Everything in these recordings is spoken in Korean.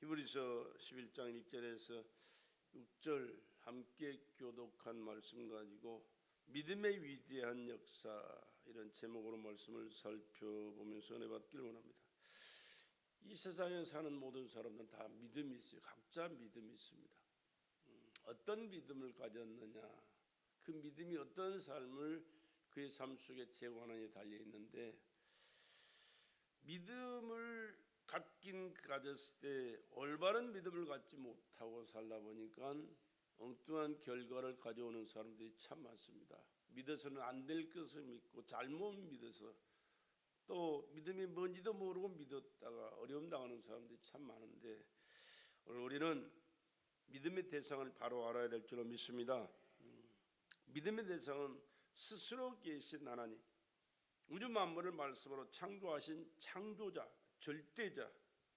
히브리서 11장 1절에서 6절 함께 교독한 말씀 가지고 믿음의 위대한 역사 이런 제목으로 말씀을 살펴보면서 은혜 받기를 원합니다. 이 세상에 사는 모든 사람들은 다 믿음이 있어요. 각자 믿음이 있습니다. 어떤 믿음을 가졌느냐, 그 믿음이 어떤 삶을 그의 삶 속에 제공하느냐에 달려 있는데, 믿음을 가졌을 때 올바른 믿음을 갖지 못하고 살다 보니까 엉뚱한 결과를 가져오는 사람들이 참 많습니다. 믿어서는 안 될 것을 믿고 잘못 믿어서 또 믿음이 뭔지도 모르고 믿었다가 어려움 당하는 사람들이 참 많은데, 오늘 우리는 믿음의 대상을 바로 알아야 될 줄로 믿습니다. 믿음의 대상은 스스로 계신 하나님, 우주 만물을 말씀으로 창조하신 창조자, 절대자,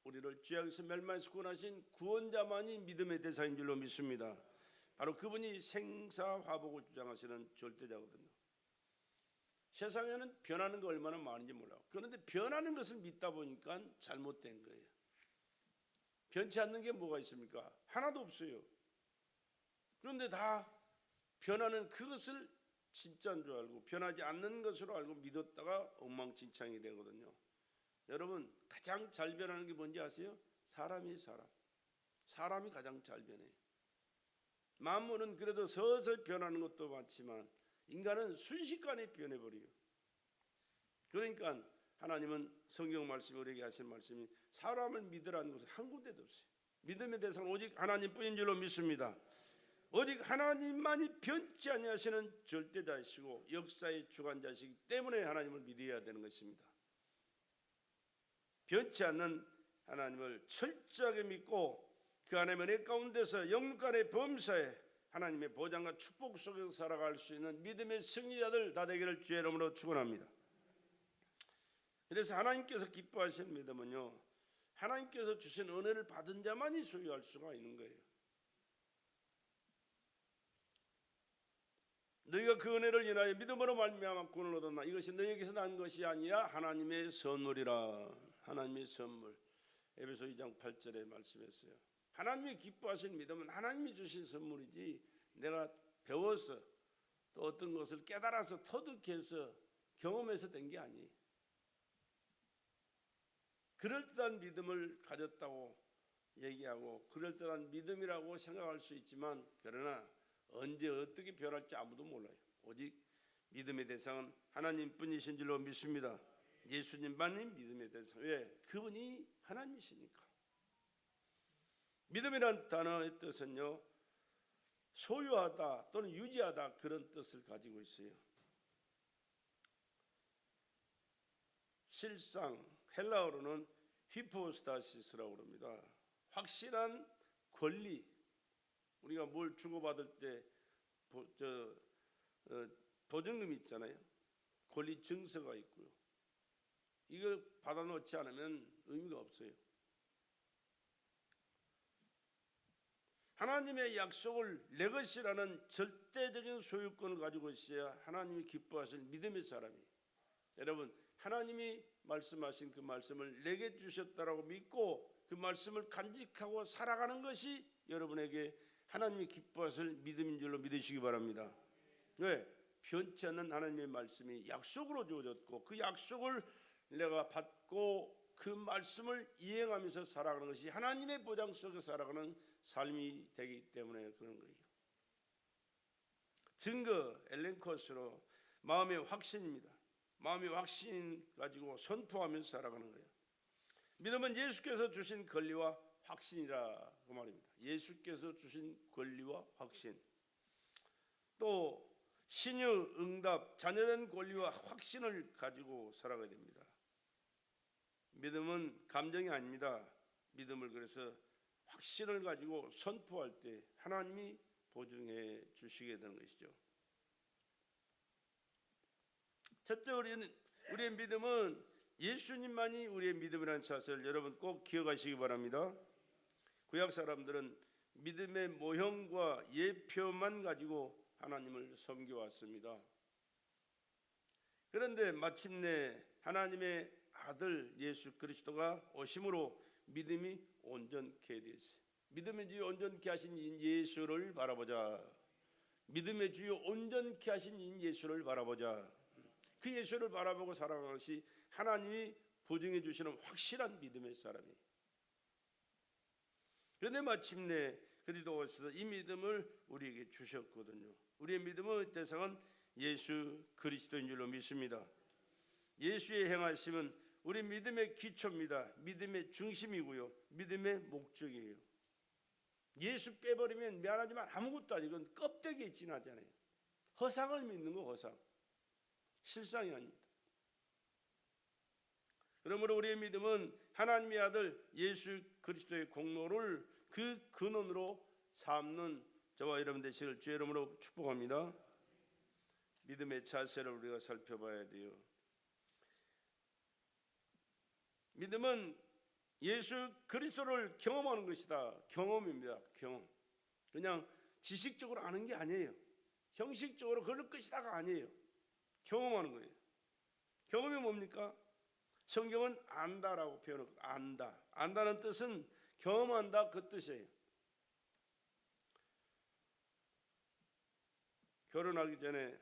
우리를 죄악에서 멸망에서 구원하신 구원자만이 믿음의 대상인 줄로 믿습니다. 바로 그분이 생사화복을 주장하시는 절대자거든요. 세상에는 변하는 거 얼마나 많은지 몰라요. 그런데 변하는 것을 믿다 보니까 잘못된 거예요. 변치 않는 게 뭐가 있습니까? 하나도 없어요. 그런데 다 변하는 그것을 진짜인 줄 알고 변하지 않는 것으로 알고 믿었다가 엉망진창이 되거든요. 여러분, 가장 잘 변하는 게 뭔지 아세요? 사람이 가장 잘 변해요. 만물은 그래도 서서히 변하는 것도 많지만 인간은 순식간에 변해버려요. 그러니까 하나님은 성경 말씀이 우리에게 하신 말씀이 사람을 믿으라는 것은 한 군데도 없어요. 믿음의 대상은 오직 하나님뿐인 줄로 믿습니다. 오직 하나님만이 변치 아니하시는 절대자이시고 역사의 주관자이시기 때문에 하나님을 믿어야 되는 것입니다. 변치 않는 하나님을 철저하게 믿고 그 안에 은혜 가운데서 영간의 범사에 하나님의 보장과 축복 속에서 살아갈 수 있는 믿음의 승리자들 다 되기를 주의 이름으로 축원합니다. 그래서 하나님께서 기뻐하시는 믿음은요, 하나님께서 주신 은혜를 받은 자만이 소유할 수가 있는 거예요. 너희가 그 은혜를 인하여 믿음으로 말미암아 구원을 얻었나, 이것이 너희에게서 난 것이 아니라 하나님의 선물이라. 하나님의 선물. 에베소 2장 8절에 말씀했어요. 하나님이 기뻐하시는 믿음은 하나님이 주신 선물이지 내가 배워서 또 어떤 것을 깨달아서 터득해서 경험해서 된 게 아니에요. 그럴듯한 믿음을 가졌다고 얘기하고 그럴듯한 믿음이라고 생각할 수 있지만, 그러나 언제 어떻게 변할지 아무도 몰라요. 오직 믿음의 대상은 하나님뿐이신 줄로 믿습니다. 예수님만이 믿음의 대상. 왜? 그분이 하나님이시니까. 믿음이란 단어의 뜻은요, 소유하다 또는 유지하다, 그런 뜻을 가지고 있어요. 실상 헬라어로는 히포스타시스라고 합니다. 확실한 권리. 우리가 뭘 주고받을 때 보증금이 있잖아요. 권리 증서가 있고요. 이거 받아놓지 않으면 의미가 없어요. 하나님의 약속을 내 것이라는 절대적인 소유권을 가지고 있어야 하나님이 기뻐하실 믿음의 사람이. 여러분, 하나님이 말씀하신 그 말씀을 내게 주셨다라고 믿고 그 말씀을 간직하고 살아가는 것이 여러분에게 하나님이 기뻐하실 믿음인 줄로 믿으시기 바랍니다. 왜? 변치 않는 하나님의 말씀이 약속으로 주어졌고 그 약속을 내가 받고 그 말씀을 이행하면서 살아가는 것이 하나님의 보장 속에 살아가는 삶이 되기 때문에 그런 거예요. 증거 엘렌코스로 마음의 확신입니다. 마음의 확신 가지고 선포하면서 살아가는 거예요. 믿음은 예수께서 주신 권리와 확신이라 그 말입니다. 예수께서 주신 권리와 확신, 또 신유 응답, 자녀된 권리와 확신을 가지고 살아가야 됩니다. 믿음은 감정이 아닙니다. 믿음을 그래서 확신을 가지고 선포할 때 하나님이 보증해 주시게 되는 것이죠. 첫째, 우리의 믿음은 예수님만이 우리의 믿음이라는 사실을 여러분 꼭 기억하시기 바랍니다. 구약 사람들은 믿음의 모형과 예표만 가지고 하나님을 섬겨왔습니다. 그런데 마침내 하나님의 아들 예수 그리스도가 오심으로 믿음이 온전케 되세. 믿음의 주요 온전케 하신 이 예수를 바라보자. 믿음의 주요 온전케 하신 이 예수를 바라보자. 그 예수를 바라보고 살아가는 것이 하나님이 보증해 주시는 확실한 믿음의 사람이. 그런데 마침내 그리스도께서 이 믿음을 우리에게 주셨거든요. 우리의 믿음의 대상은 예수 그리스도인 줄로 믿습니다. 예수의 행하심은 우리 믿음의 기초입니다. 믿음의 중심이고요. 믿음의 목적이에요. 예수 빼버리면 미안하지만 아무것도 아니고 껍데기에 지나잖아요. 허상을 믿는 거 허상. 실상이 아닙니다. 그러므로 우리의 믿음은 하나님의 아들 예수 그리스도의 공로를 그 근원으로 삼는 저와 여러분 되시길 주의 이름으로 축복합니다. 믿음의 자세를 우리가 살펴봐야 돼요. 믿음은 예수 그리스도를 경험하는 것이다. 경험입니다. 경험. 그냥 지식적으로 아는 게 아니에요. 형식적으로 그럴 것이다가 아니에요. 경험하는 거예요. 경험이 뭡니까? 성경은 안다라고 표현하고 안다. 안다는 뜻은 경험한다 그 뜻이에요. 결혼하기 전에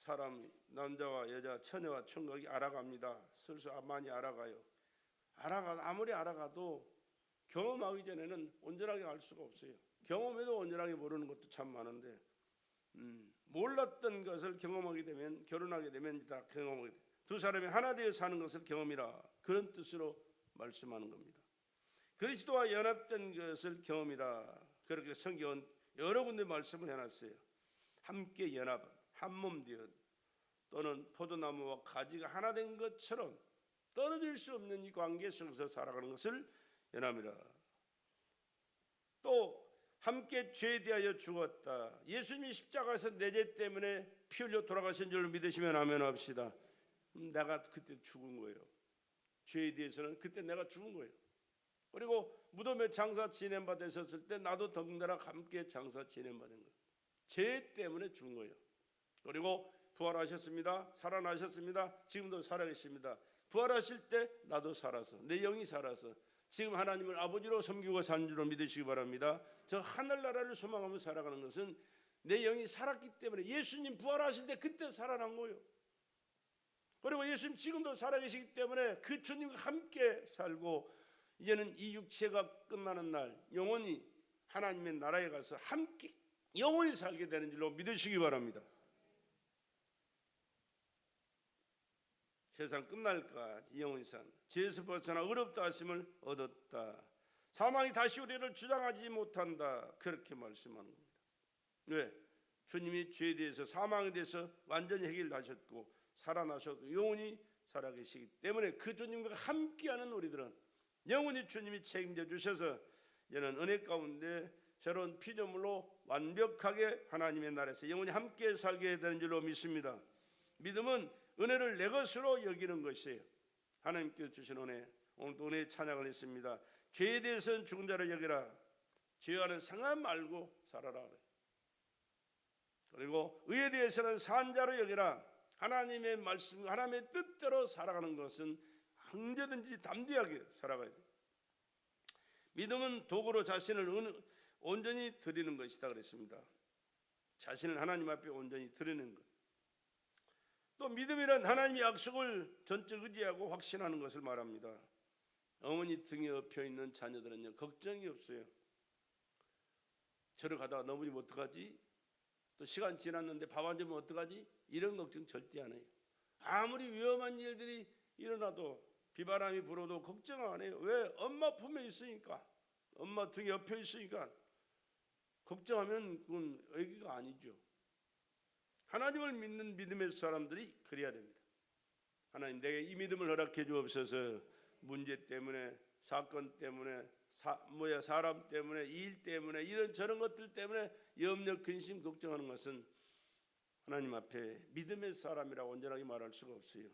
사람 남자와 여자 처녀와 총각이 알아갑니다. 슬슬 많이 알아가요. 아무리 알아가도 경험하기 전에는 온전하게 알 수가 없어요. 경험해도 온전하게 모르는 것도 참 많은데 몰랐던 것을 경험하게 되면 결혼하게 되면 다 경험하게 돼요. 두 사람이 하나 되어 사는 것을 경험이라 그런 뜻으로 말씀하는 겁니다. 그리스도와 연합된 것을 경험이라 그렇게 성경은 여러 군데 말씀을 해놨어요. 함께 연합, 한 몸 되어 또는 포도나무와 가지가 하나 된 것처럼 떨어질 수 없는 이 관계 속에서 살아가는 것을 연합이라. 또 함께 죄에 대하여 죽었다. 예수님이 십자가에서 내 죄 때문에 피 흘려 돌아가신 줄 믿으시면 아멘 합시다. 내가 그때 죽은 거예요. 죄에 대해서는 그때 내가 죽은 거예요. 그리고 무덤에 장사 지낸받으셨을 때 나도 덩달아 함께 장사 지낸받은 거예요. 죄 때문에 죽은 거예요. 그리고 부활하셨습니다. 살아나셨습니다. 지금도 살아계십니다. 부활하실 때 나도 살아서 내 영이 살아서 지금 하나님을 아버지로 섬기고 사는 줄로 믿으시기 바랍니다. 저 하늘나라를 소망하며 살아가는 것은 내 영이 살았기 때문에 예수님 부활하실 때 그때 살아난 거예요. 그리고 예수님 지금도 살아계시기 때문에 그 주님과 함께 살고 이제는 이 육체가 끝나는 날 영원히 하나님의 나라에 가서 함께 영원히 살게 되는 줄로 믿으시기 바랍니다. 세상 끝날까지 영원히 산 죄에서 벗어나 의롭다 하심을 얻었다. 사망이 다시 우리를 주장하지 못한다. 그렇게 말씀하는 겁니다. 왜? 주님이 죄에 대해서 사망에 대해서 완전히 해결하셨고 살아나셨고 영원히 살아계시기 때문에 그 주님과 함께하는 우리들은 영원히 주님이 책임져 주셔서 이제는 은혜 가운데 새로운 피조물로 완벽하게 하나님의 나라에서 영원히 함께 살게 되는 줄로 믿습니다. 믿음은 은혜를 내 것으로 여기는 것이에요. 하나님께서 주신 은혜, 오늘도 은혜의 찬양을 했습니다. 죄에 대해서는 죽은 자로 여기라. 죄와는 상관 말고 살아라. 그리고 의에 대해서는 산 자로 여기라. 하나님의 말씀, 하나님의 뜻대로 살아가는 것은 언제든지 담대하게 살아가야 돼요. 믿음은 도구로 자신을 온전히 드리는 것이다 그랬습니다. 자신을 하나님 앞에 온전히 드리는 것. 또 믿음이란 하나님의 약속을 전적 의지하고 확신하는 것을 말합니다. 어머니 등에 엎여 있는 자녀들은요 걱정이 없어요. 저를 가다가 넘어지면 어떡하지? 또 시간 지났는데 밥 안 주면 어떡하지? 이런 걱정 절대 안 해요. 아무리 위험한 일들이 일어나도 비바람이 불어도 걱정 안 해요. 왜? 엄마 품에 있으니까. 엄마 등에 엎여 있으니까. 걱정하면 그건 애기가 아니죠. 하나님을 믿는 믿음의 사람들이 그래야 됩니다. 하나님 내게 이 믿음을 허락해 주옵소서. 문제 때문에 사건 때문에 사람 때문에 일 때문에 이런 저런 것들 때문에 염려 근심 걱정하는 것은 하나님 앞에 믿음의 사람이라고 온전하게 말할 수가 없어요.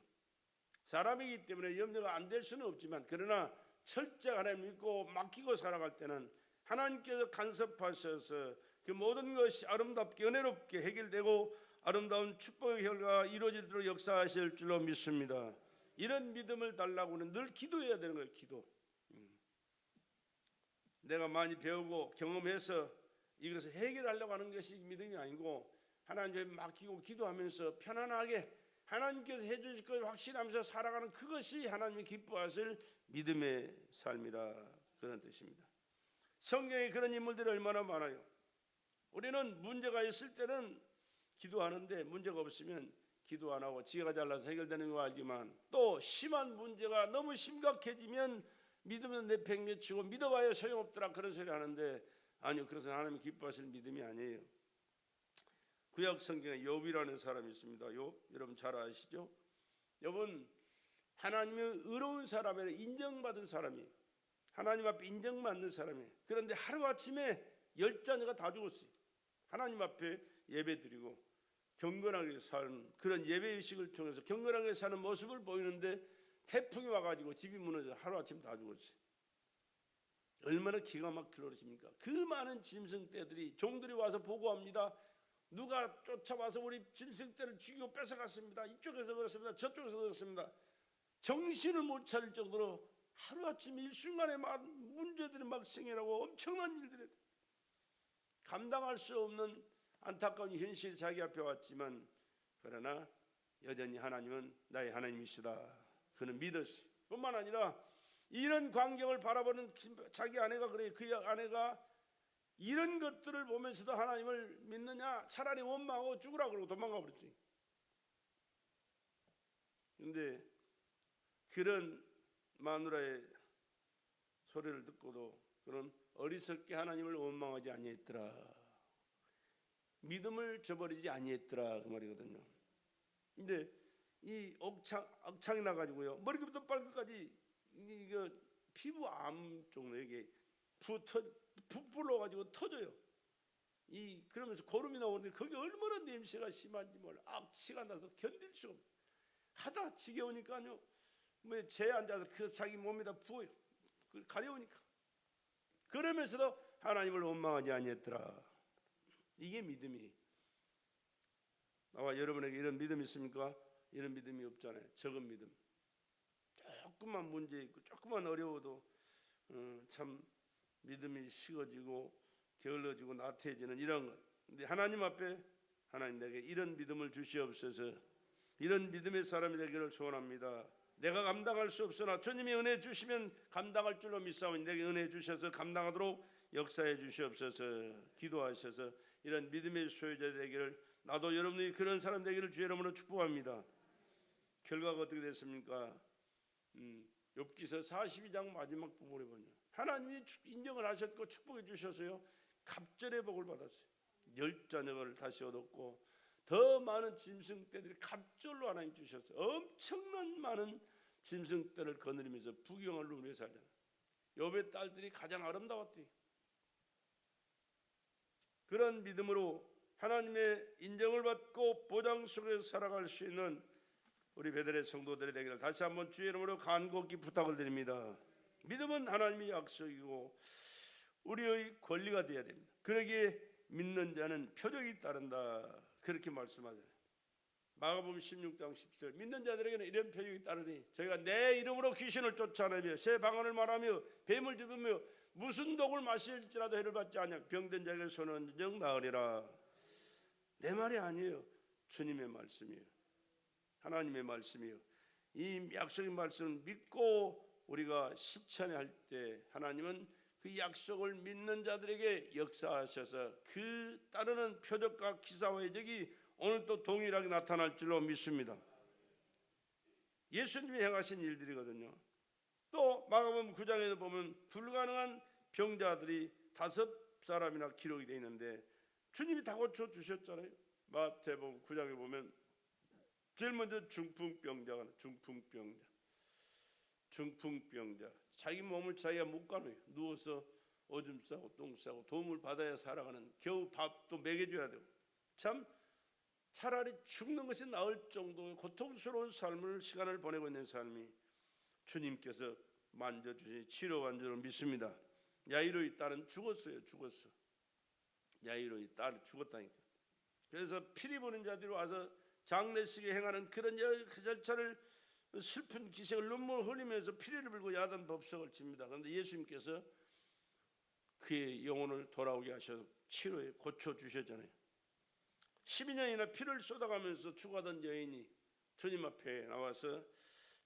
사람이기 때문에 염려가 안 될 수는 없지만 그러나 철저히 하나님 믿고 맡기고 살아갈 때는 하나님께서 간섭하셔서 그 모든 것이 아름답게 은혜롭게 해결되고 아름다운 축복의 결과가 이루어지도록 역사하실 줄로 믿습니다. 이런 믿음을 달라고는 늘 기도해야 되는 거예요. 기도. 내가 많이 배우고 경험해서 이것을 해결하려고 하는 것이 믿음이 아니고 하나님께 맡기고 기도하면서 편안하게 하나님께서 해주실 것을 확신하면서 살아가는 그것이 하나님이 기뻐하실 믿음의 삶이라 그런 뜻입니다. 성경에 그런 인물들이 얼마나 많아요. 우리는 문제가 있을 때는 기도하는데 문제가 없으면 기도 안 하고 지가 잘나서 해결되는 거 알지만 또 심한 문제가 너무 심각해지면 믿으면 내팽개치고 믿어봐야 소용없더라 그런 소리 하는데 아니요, 그것은 하나님이 기뻐하실 믿음이 아니에요. 구약 성경에 욥이라는 사람이 있습니다. 욥 여러분 잘 아시죠? 욥은 하나님의 의로운 사람이라 인정받은 사람이 하나님 앞에 인정받는 사람이 그런데 하루아침에 10자녀가 다 죽었어요. 하나님 앞에 예배드리고 경건하게 사는 그런 예배의식을 통해서 경건하게 사는 모습을 보이는데 태풍이 와가지고 집이 무너져 하루아침 다 죽었어요. 얼마나 기가 막힐 노릇입니까? 그 많은 짐승떼들이 종들이 와서 보고합니다. 누가 쫓아와서 우리 짐승떼를 죽이고 뺏어갔습니다. 이쪽에서 그렇습니다. 저쪽에서 그렇습니다. 정신을 못 차릴 정도로 하루아침 일순간에 막 문제들이 막 생겨나고 엄청난 일들이 감당할 수 없는 안타까운 현실이 자기 앞에 왔지만 그러나 여전히 하나님은 나의 하나님이시다. 그는 믿었어요. 뿐만 아니라 이런 광경을 바라보는 자기 아내가 그래요. 그 아내가 이런 것들을 보면서도 하나님을 믿느냐 차라리 원망하고 죽으라 그러고 도망가 버렸지. 그런데 그런 마누라의 소리를 듣고도 그는 어리석게 하나님을 원망하지 아니했더라. 믿음을 저버리지 아니했더라 그 말이거든요. 근데 이 억창이 나가지고요 머리부터 발끝까지 이거 피부암 정도에게 부풀러가지고 터져요. 그러면서 고름이 나오는데 그게 얼마나 냄새가 심한지 몰라. 악취가 나서 견딜 수가 없어. 하다 지겨우니까요 제 앉아서 그 자기 몸에다 부어요. 가려우니까. 그러면서도 하나님을 원망하지 아니했더라. 이게 믿음이. 나와 여러분에게 이런 믿음이 있습니까? 이런 믿음이 없잖아요. 적은 믿음. 조금만 문제 있고 조금만 어려워도 참 믿음이 식어지고 게을러지고 나태해지는 이런 것. 근데 하나님 앞에 하나님 내게 이런 믿음을 주시옵소서. 이런 믿음의 사람이 되기를 소원합니다. 내가 감당할 수 없으나 주님이 은혜 주시면 감당할 줄로 믿사오니 내게 은혜 주셔서 감당하도록 역사해 주시옵소서. 기도하셔서 이런 믿음의 소유자 되기를 나도 여러분이 그런 사람 되기를 주의 이름으로 축복합니다. 결과가 어떻게 됐습니까? 욥기서 42장 마지막 부분에 보면 하나님이 인정을 하셨고 축복해 주셔서요 갑절의 복을 받았어요. 10자녀를 다시 얻었고 더 많은 짐승떼들이 갑절로 하나님 주셨어요. 엄청난 많은 짐승떼를 거느리면서 부귀영화를 누리며 살잖아요. 욥의 딸들이 가장 아름다웠대요. 그런 믿음으로 하나님의 인정을 받고 보장 속에서 살아갈 수 있는 우리 베들레 성도들이 되기를 다시 한번 주의 이름으로 간곡히 부탁을 드립니다. 믿음은 하나님의 약속이고 우리의 권리가 되어야 됩니다. 그러기에 믿는 자는 표적이 따른다 그렇게 말씀하잖아요. 마가복음 16장 10절 믿는 자들에게는 이런 표적이 따르니 저희가 내 이름으로 귀신을 쫓아내며 새 방언을 말하며 뱀을 잡으며 무슨 독을 마실지라도 해를 받지 않냐 병든 자에게 손을 얹은 나으리라. 내 말이 아니에요. 주님의 말씀이에요. 하나님의 말씀이에요. 이 약속의 말씀을 믿고 우리가 실천할 때 하나님은 그 약속을 믿는 자들에게 역사하셔서 그 따르는 표적과 기사와 이적이 오늘 또 동일하게 나타날 줄로 믿습니다. 예수님이 행하신 일들이거든요. 또 마가복음 9장에 보면 불가능한 병자들이 5사람이나 기록이 되어 있는데 주님이 다 고쳐주셨잖아요. 마태복음 9장에 보면 제일 먼저 중풍병자 자기 몸을 자기가 못 가누요. 누워서 오줌 싸고 똥 싸고 도움을 받아야 살아가는 겨우 밥도 먹여줘야 되고 참 차라리 죽는 것이 나을 정도의 고통스러운 시간을 보내고 있는 사람이 주님께서 만져주신 치료한 줄을 믿습니다. 야이로의 딸은 죽었어요. 야이로의 딸이 죽었다니까. 그래서 피리 보는 자들이 와서 장례식에 행하는 그런 절차를 슬픈 기색을 눈물 흘리면서 피리를 불고 야단 법석을 칩니다. 그런데 예수님께서 그의 영혼을 돌아오게 하셔서 치료해 고쳐 주셨잖아요. 12년이나 피를 쏟아가면서 죽어가던 여인이 주님 앞에 나와서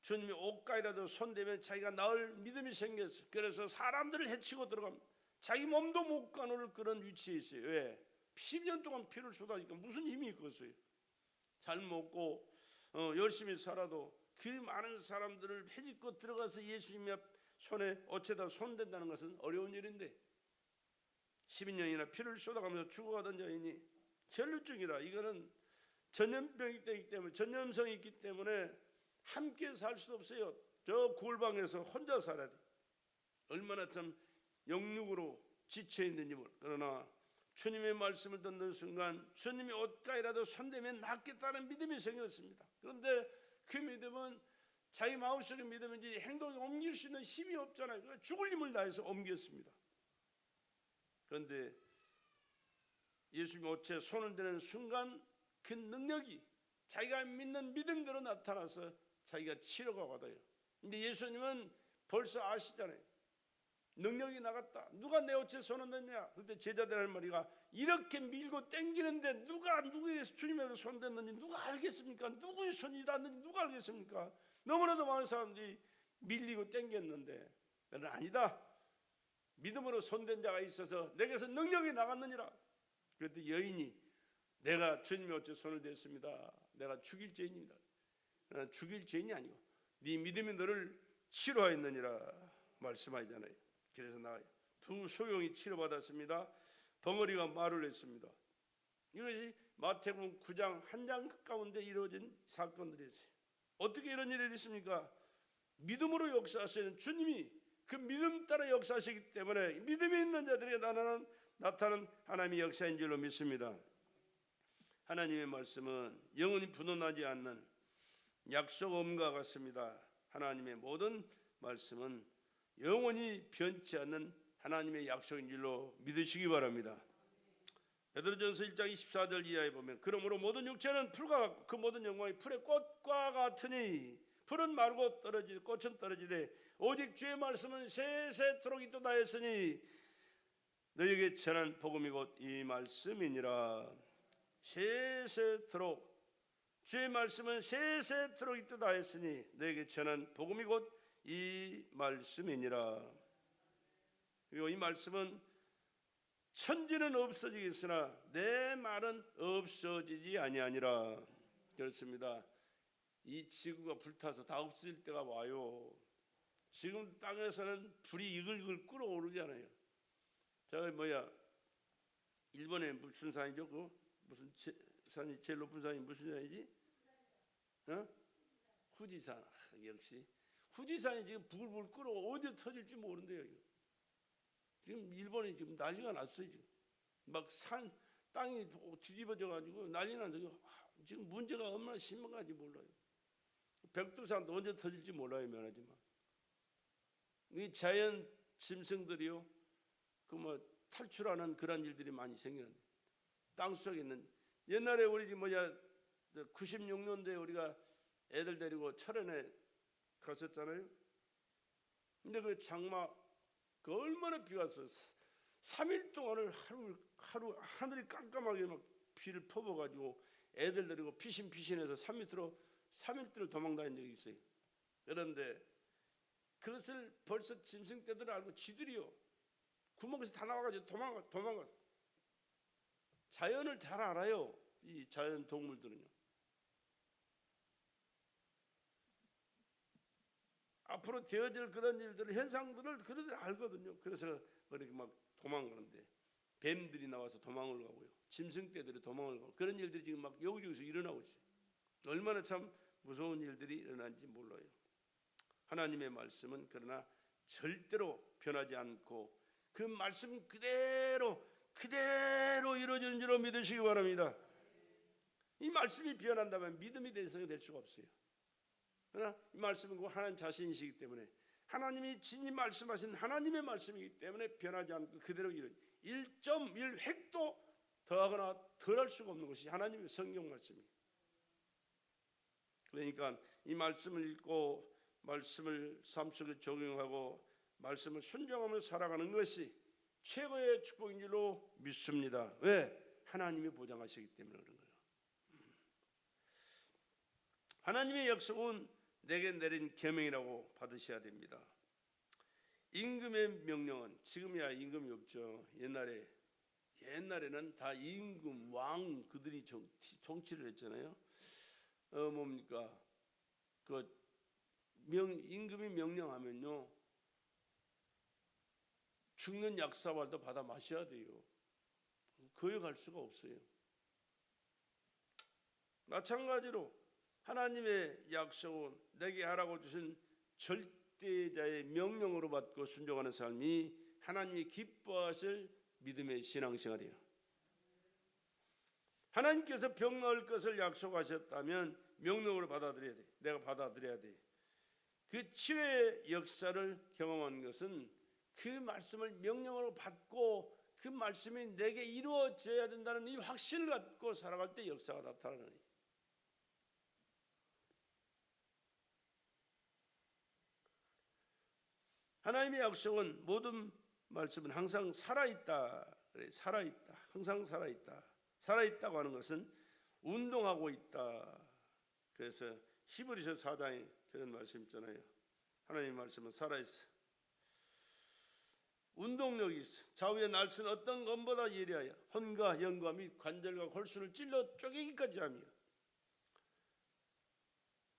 주님이 옷가이라도 손대면 자기가 나을 믿음이 생겼어. 그래서 사람들을 해치고 들어갑니다. 자기 몸도 못 가누를 그런 위치에 있어요. 왜? 10년 동안 피를 쏟아니까 무슨 힘이 있겠어요? 잘 먹고 열심히 살아도 그 많은 사람들을 해집고 들어가서 예수님 앞 손에 어째다 손댄다는 것은 어려운 일인데 12년이나 피를 쏟아가면서 죽어가던 여인이 혈루증이라 이거는 전염병이 되기 때문에 전염성이 있기 때문에 함께 살 수 없어요. 저 굴방에서 혼자 살아야 돼. 얼마나 참 영육으로 지쳐 있는지 모르. 그러나 주님의 말씀을 듣는 순간 주님이 옷가이라도 손대면 낫겠다는 믿음이 생겼습니다. 그런데 그 믿음은 자기 마음속의 믿음인지 행동에 옮길 수 있는 힘이 없잖아요. 죽을 힘을 다해서 옮겼습니다. 그런데 예수님 옷에 손을 대는 순간 그 능력이 자기가 믿는 믿음대로 나타나서 자기가 치료가 받아요. 근데 예수님은 벌써 아시잖아요. 능력이 나갔다. 누가 내 옷에 손을 댔냐? 그때 제자들 할 말이가 이렇게 밀고 당기는데 누가 누구의 주님의 손 댔는지 누가 알겠습니까? 누구의 손이 닿는지 누가 알겠습니까? 너무나도 많은 사람들이 밀리고 당겼는데 나는 아니다. 믿음으로 손댄 자가 있어서 내게서 능력이 나갔느니라. 그랬더니 여인이 내가 주님의 옷에 손을 댔습니다. 내가 죽일 죄인입니다. 죽일 죄인이 아니고 네 믿음이 너를 치료하였느니라 말씀하잖아요. 그래서 나가요. 두 소경이 치료받았습니다. 벙어리가 말을 했습니다. 이것이 마태복음 9장 한 장 가운데 이루어진 사건들이었어요. 어떻게 이런 일이 있습니까? 믿음으로 역사하시는 주님이 그 믿음 따라 역사하시기 때문에 믿음이 있는 자들에게 나타나는 하나님의 역사인 줄로 믿습니다. 하나님의 말씀은 영원히 분원하지 않는 약속음과 같습니다. 하나님의 모든 말씀은 영원히 변치 않는 하나님의 약속인 줄로 믿으시기 바랍니다. 베드로전서 1장 24절 이하에 보면 그러므로 모든 육체는 풀과 같고 그 모든 영광이 풀의 꽃과 같으니 풀은 마르고 떨어지고 꽃은 떨어지되 오직 주의 말씀은 세세토록 있도다 했으니 너에게 전한 복음이 곧 이 말씀이니라. 세세토록 주의 말씀은 세세토록 있도다 했으니 너에게 전한 복음이 곧 이 말씀이니라. 그리고 이 말씀은 천지는 없어지겠으나 내 말은 없어지지 아니하니라. 그렇습니다. 이 지구가 불타서 다 없어질 때가 와요. 지금 땅에서는 불이 이글이글 끓어오르잖아요. 저 일본에 무슨 산이죠? 그 무슨 산이 제일 높은 산이 무슨 산이지? 후지산. 역시 후지산이 지금 부글부글 끓어 어디 터질지 모른대요. 지금 일본이 지금 난리가 났어요. 지금 막 산 땅이 뒤집어져 가지고 난리 났어요. 지금 문제가 얼마나 심각한지 몰라요. 백두산도 언제 터질지 몰라요. 미안하지만 이 자연 짐승들이요, 그 탈출하는 그런 일들이 많이 생기는데 땅 속에 있는 옛날에 우리 96년도에 우리가 애들 데리고 철원에 갔었잖아요. 근데 그 장마 그 얼마나 비가 왔어요. 3일 동안을 하루 하늘이 깜깜하게 막 비를 퍼부어가지고 애들 데리고 피신해서 3일들을 도망다닌 적이 있어요. 그런데 그것을 벌써 짐승떼들은 알고 지들이요 구멍에서 다 나와가지고 도망갔어. 자연을 잘 알아요. 이 자연 동물들은요. 앞으로 되어질 그런 일들, 현상들을 그들이 알거든요. 그래서 이렇게 막 도망가는데 뱀들이 나와서 도망을 가고요. 짐승떼들이 도망을 가고 그런 일들이 지금 막 여기저기서 일어나고 있어요. 얼마나 참 무서운 일들이 일어난지 몰라요. 하나님의 말씀은 그러나 절대로 변하지 않고 그 말씀 그대로 이루어지는 줄로 믿으시기 바랍니다. 이 말씀이 변한다면 믿음이 대성이 될 수가 없어요. 그러나 이 말씀은 하나님 자신이시기 때문에 하나님이 진히 말씀하신 하나님의 말씀이기 때문에 변하지 않고 그대로 이루어져 1.1획도 더하거나 덜할 수가 없는 것이 하나님의 성경 말씀이에요. 그러니까 이 말씀을 읽고 말씀을 삶 속에 적용하고 말씀을 순종하며 살아가는 것이 최고의 축복인 줄로 믿습니다. 왜? 하나님이 보장하시기 때문에 그런 거예요. 하나님의 약속은 내게 내린 계명이라고 받으셔야 됩니다. 임금의 명령은, 지금이야 임금이 없죠. 옛날에는 다 임금, 왕, 그들이 정치를 했잖아요. 뭡니까? 임금이 명령하면요, 죽는 약사발도 받아 마셔야 돼요. 거역할 수가 없어요. 마찬가지로 하나님의 약속은 내게 하라고 주신 절대자의 명령으로 받고 순종하는 삶이 하나님이 기뻐하실 믿음의 신앙생활이에요. 하나님께서 병 나을 것을 약속하셨다면 명령으로 받아들여야 돼. 내가 받아들여야 돼. 그 치유의 역사를 경험한 것은 그 말씀을 명령으로 받고 그 말씀이 내게 이루어져야 된다는 이 확신을 갖고 살아갈 때 역사가 나타나는 거예요. 하나님의 약속은, 모든 말씀은 항상 살아있다. 살아있다. 항상 살아있다. 살아있다고 하는 것은 운동하고 있다. 그래서 히브리서 4장에 그런 말씀 있잖아요. 하나님의 말씀은 살아있어. 운동력이 있어. 좌우의 날선 어떤 것보다 예리하여 혼과 영과 및 관절과 골수를 찔러 쪼개기까지 하며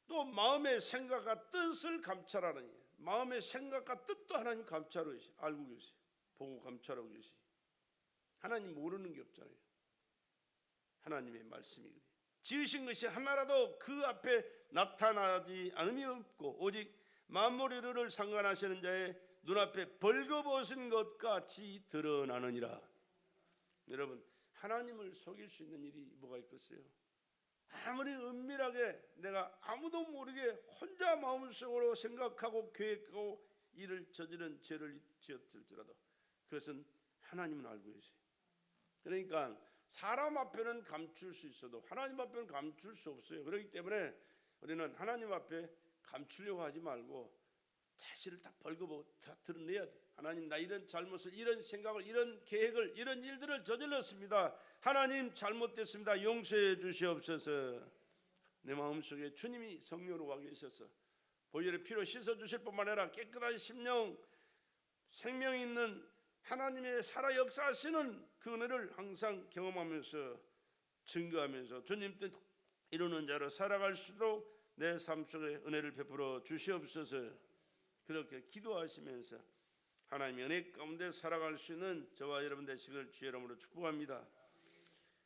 또 마음의 생각과 뜻을 감찰하느니, 마음의 생각과 뜻도 하나님 감찰하고 계시, 알고 계시, 보고 감찰하고 계시. 하나님 모르는 게 없잖아요. 하나님의 말씀이 지으신 것이 하나라도 그 앞에 나타나지 않음이 없고 오직 만물의 상관하시는 자의 눈앞에 벌거벗은 것 같이 드러나느니라. 여러분, 하나님을 속일 수 있는 일이 뭐가 있겠어요? 아무리 은밀하게 내가 아무도 모르게 혼자 마음속으로 생각하고 계획하고 일을 저지른 죄를 지었을지라도 그것은 하나님은 알고 계세요. 그러니까 사람 앞에는 감출 수 있어도 하나님 앞에는 감출 수 없어요. 그렇기 때문에 우리는 하나님 앞에 감추려고 하지 말고 자신을 딱 벌거벗고 다 드러내야 돼. 하나님, 나 이런 잘못을, 이런 생각을, 이런 계획을, 이런 일들을 저질렀습니다. 하나님, 잘못됐습니다. 용서해 주시옵소서. 내 마음속에 주님이 성령으로 와 계셔서 보혈의 피로 씻어주실 뿐만 아니라 깨끗한 심령, 생명 있는 하나님의 살아 역사하시는 그 은혜를 항상 경험하면서 증거하면서 주님 뜻 이루는 자로 살아갈 수 있도록 내 삶 속에 은혜를 베풀어 주시옵소서. 그렇게 기도하시면서 하나님의 은혜 가운데 살아갈 수 있는 저와 여러분 되시길 주의 이름으로 축복합니다.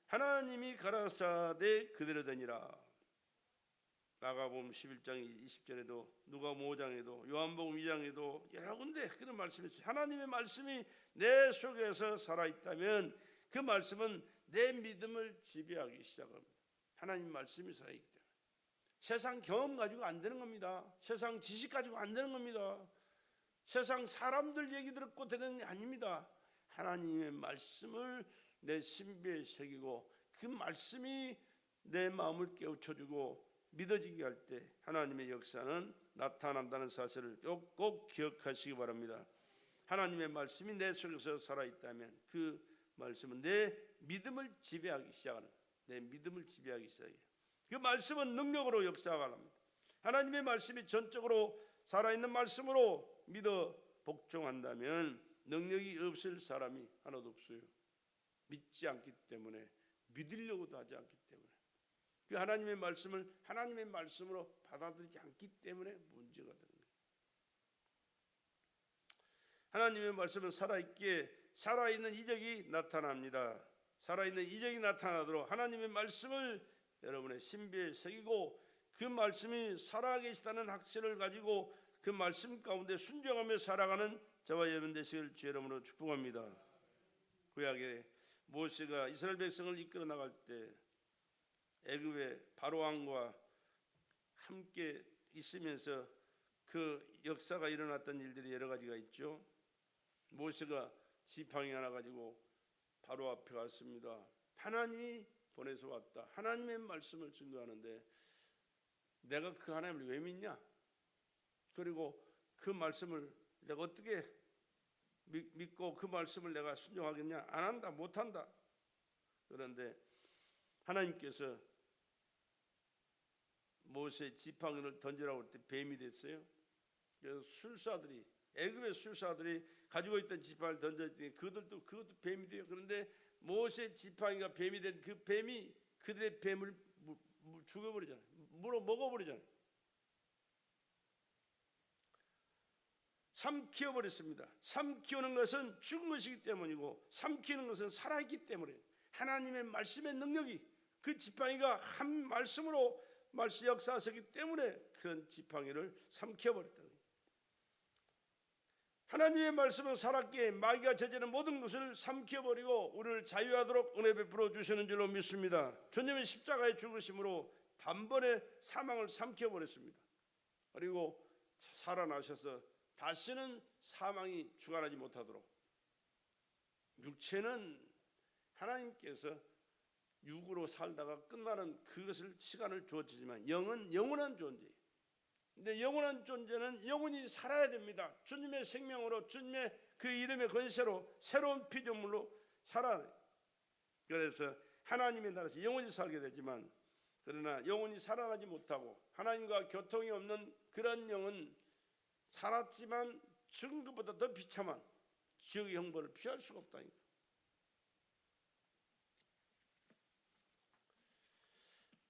하나님이 가라사대 그대로 되니라. 마가복음 11장 20절에도 누가복음 5장에도 요한복음 2장에도 여러 군데 그런 말씀이 있어요. 하나님의 말씀이 내 속에서 살아있다면 그 말씀은 내 믿음을 지배하기 시작합니다. 하나님 말씀이 살아있기 때문에 세상 경험 가지고 안 되는 겁니다. 세상 지식 가지고 안 되는 겁니다. 세상 사람들 얘기 듣고 되는 게 아닙니다. 하나님의 말씀을 내 신비에 새기고 그 말씀이 내 마음을 깨우쳐주고 믿어지게 할 때 하나님의 역사는 나타난다는 사실을 꼭 기억하시기 바랍니다. 하나님의 말씀이 내 속에서 살아있다면 그 말씀은 내 믿음을 지배하기 시작하는, 내 믿음을 지배하기 시작해요. 그 말씀은 능력으로 역사합니다. 하나님의 말씀이 전적으로 살아있는 말씀으로 믿어 복종한다면 능력이 없을 사람이 하나도 없어요. 믿지 않기 때문에, 믿으려고도 하지 않기 때문에, 그 하나님의 말씀을 하나님의 말씀으로 받아들이지 않기 때문에 문제가 되는 거예요. 하나님의 말씀은 살아있기에 살아있는 이적이 나타납니다. 살아있는 이적이 나타나도록 하나님의 말씀을 여러분의 신비에 새기고 그 말씀이 살아계시다는 확신을 가지고 그 말씀 가운데 순종하며 살아가는 저와 여러분 되시길 주의 이름으로 축복합니다. 구약에 모세가 이스라엘 백성을 이끌어 나갈 때 애굽의 바로왕과 함께 있으면서 그 역사가 일어났던 일들이 여러 가지가 있죠. 모세가 지팡이 하나 가지고 바로 앞에 갔습니다. 하나님이 보내서 왔다. 하나님의 말씀을 증거하는데 내가 그 하나님을 왜 믿냐? 그리고 그 말씀을 내가 어떻게 믿고 그 말씀을 내가 순종하겠냐? 안 한다, 못 한다. 그런데 하나님께서 모세 지팡이를 던지라고 할 때 뱀이 됐어요. 그래서 술사들이, 애굽의 술사들이 가지고 있던 지팡이를 던졌더니 그것도 뱀이 돼요. 그런데 모세 지팡이가 뱀이 된 그 뱀이 그들의 뱀을 죽여버리잖아요. 물어 먹어버리잖아요. 삼키어버렸습니다. 삼키우는 것은 죽은 것이기 때문이고, 삼키는 것은 살아있기 때문에, 하나님의 말씀의 능력이 그 지팡이가 한 말씀으로 말씀 역사하셨기 때문에 그런 지팡이를 삼켜버렸다. 하나님의 말씀은 살았기에 마귀가 저지른 모든 것을 삼켜버리고 우리를 자유하도록 은혜 베풀어 주시는 줄로 믿습니다. 주님의 십자가의 죽으심으로 단번에 사망을 삼켜버렸습니다. 그리고 살아나셔서 다시는 사망이 주관하지 못하도록, 육체는 하나님께서 육으로 살다가 끝나는 그것을 시간을 주었지만 영은 영원한 존재예요. 근데 영원한 존재는 영원히 살아야 됩니다. 주님의 생명으로, 주님의 그 이름의 권세로, 새로운 피조물로 살아야 돼요. 그래서 하나님의 나라에서 영원히 살게 되지만, 그러나 영원히 살아나지 못하고 하나님과 교통이 없는 그런 영은 살았지만 죽은 것보다 더 비참한 지옥의 형벌을 피할 수가 없다니까.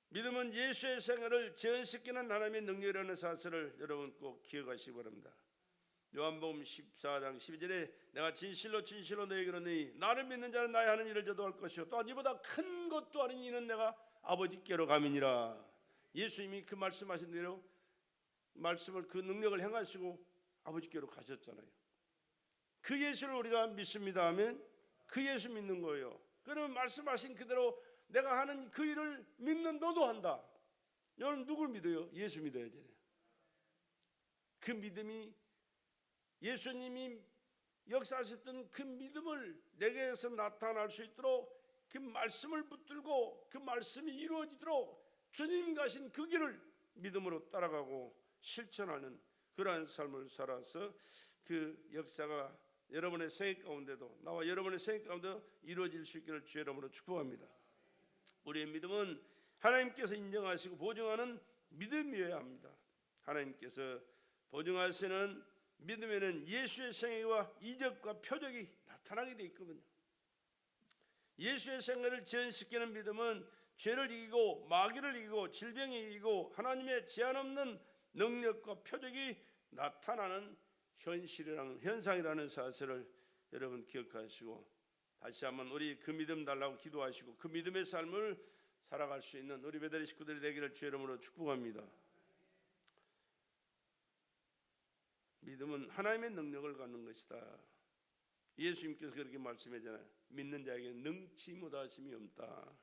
믿음은 예수의 생애를 재현시키는 하나님의 능력이라는 사실을 여러분 꼭 기억하시기 바랍니다. 요한복음 14장 12절에 내가 진실로 진실로 너희에게 이르노니 나를 믿는 자는 나의 하는 일을 저도 할 것이요 또한 이보다 큰 것도 아닌 이는 내가 아버지께로 감이니라. 예수님이 그 말씀하신 대로 말씀을, 그 능력을 행하시고 아버지께로 가셨잖아요. 그 예수를 우리가 믿습니다 하면 그 예수 믿는 거예요. 그러면 말씀하신 그대로 내가 하는 그 일을 믿는 너도 한다. 여러분 누굴 믿어요? 예수 믿어야지. 그 믿음이, 예수님이 역사하셨던 그 믿음을 내게서 나타날 수 있도록 그 말씀을 붙들고 그 말씀이 이루어지도록 주님 가신 그 길을 믿음으로 따라가고 실천하는 그러한 삶을 살아서 그 역사가 여러분의 생애 가운데도, 나와 여러분의 생애 가운데도 이루어질 수 있기를 주의 이름으로 축복합니다. 우리의 믿음은 하나님께서 인정하시고 보증하는 믿음이어야 합니다. 하나님께서 보증하시는 믿음에는 예수의 생애와 이적과 표적이 나타나게 되어 있거든요. 예수의 생애를 재현시키는 믿음은 죄를 이기고 마귀를 이기고 질병을 이기고 하나님의 제한 없는 능력과 표적이 나타나는 현상이라는 사실을 여러분 기억하시고, 다시 한번 우리 그 믿음 달라고 기도하시고 그 믿음의 삶을 살아갈 수 있는 우리 베드리 식구들이 되기를 주의 이름으로 축복합니다. 믿음은 하나님의 능력을 갖는 것이다. 예수님께서 그렇게 말씀하잖아요. 믿는 자에게 능치 못하심이 없다.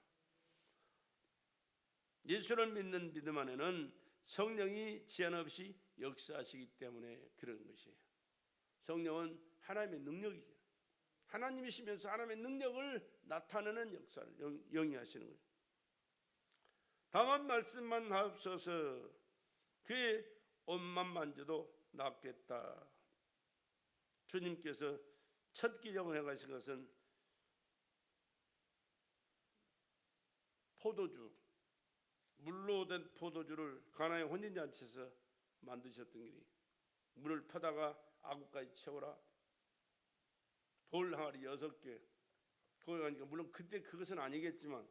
예수를 믿는 믿음 안에는 성령이 제한 없이 역사하시기 때문에 그런 것이에요. 성령은 하나님의 능력이죠. 하나님이시면서 하나님의 능력을 나타내는 역사를 영이 하시는 거예요. 방언 말씀만 하옵소서 그의 옷만 만져도 낫겠다. 주님께서 첫 기적을 행하신 것은 포도주, 물로 된 포도주를 가나의 혼인잔치에서 만드셨던 길이, 물을 퍼다가 아구까지 채워라, 돌 항아리 6개, 거기 가니까 물론 그때 그것은 아니겠지만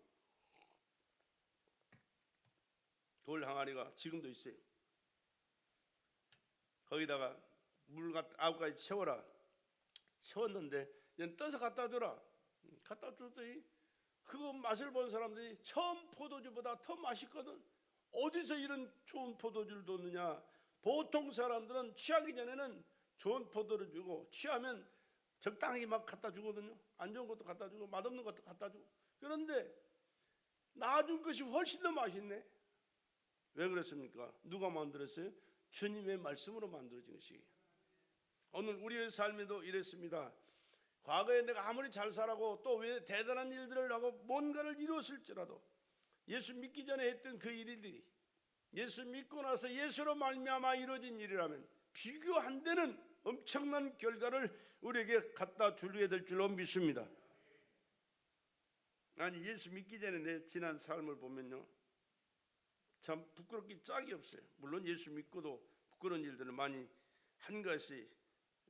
돌 항아리가 지금도 있어요. 거기다가 물 아구까지 채워라. 채웠는데 이제 떠서 갖다 줘라. 갖다 줬더니 그거 맛을 본 사람들이 처음 포도주보다 더 맛있거든. 어디서 이런 좋은 포도주를 뒀느냐. 보통 사람들은 취하기 전에는 좋은 포도를 주고 취하면 적당히 막 갖다 주거든요. 안 좋은 것도 갖다 주고 맛없는 것도 갖다 주고. 그런데 나준 것이 훨씬 더 맛있네. 왜 그랬습니까? 누가 만들었어요? 주님의 말씀으로 만들어진 것이에요. 오늘 우리의 삶에도 이랬습니다. 과거에 내가 아무리 잘 살아고 또 왜 대단한 일들을 하고 뭔가를 이루었을지라도 예수 믿기 전에 했던 그 일들이 예수 믿고 나서 예수로 말미암아 이루어진 일이라면 비교 안 되는 엄청난 결과를 우리에게 갖다 주게 될 줄로 믿습니다. 아니 예수 믿기 전에 내 지난 삶을 보면요, 참 부끄럽기 짝이 없어요. 물론 예수 믿고도 부끄러운 일들을 많이 한 것이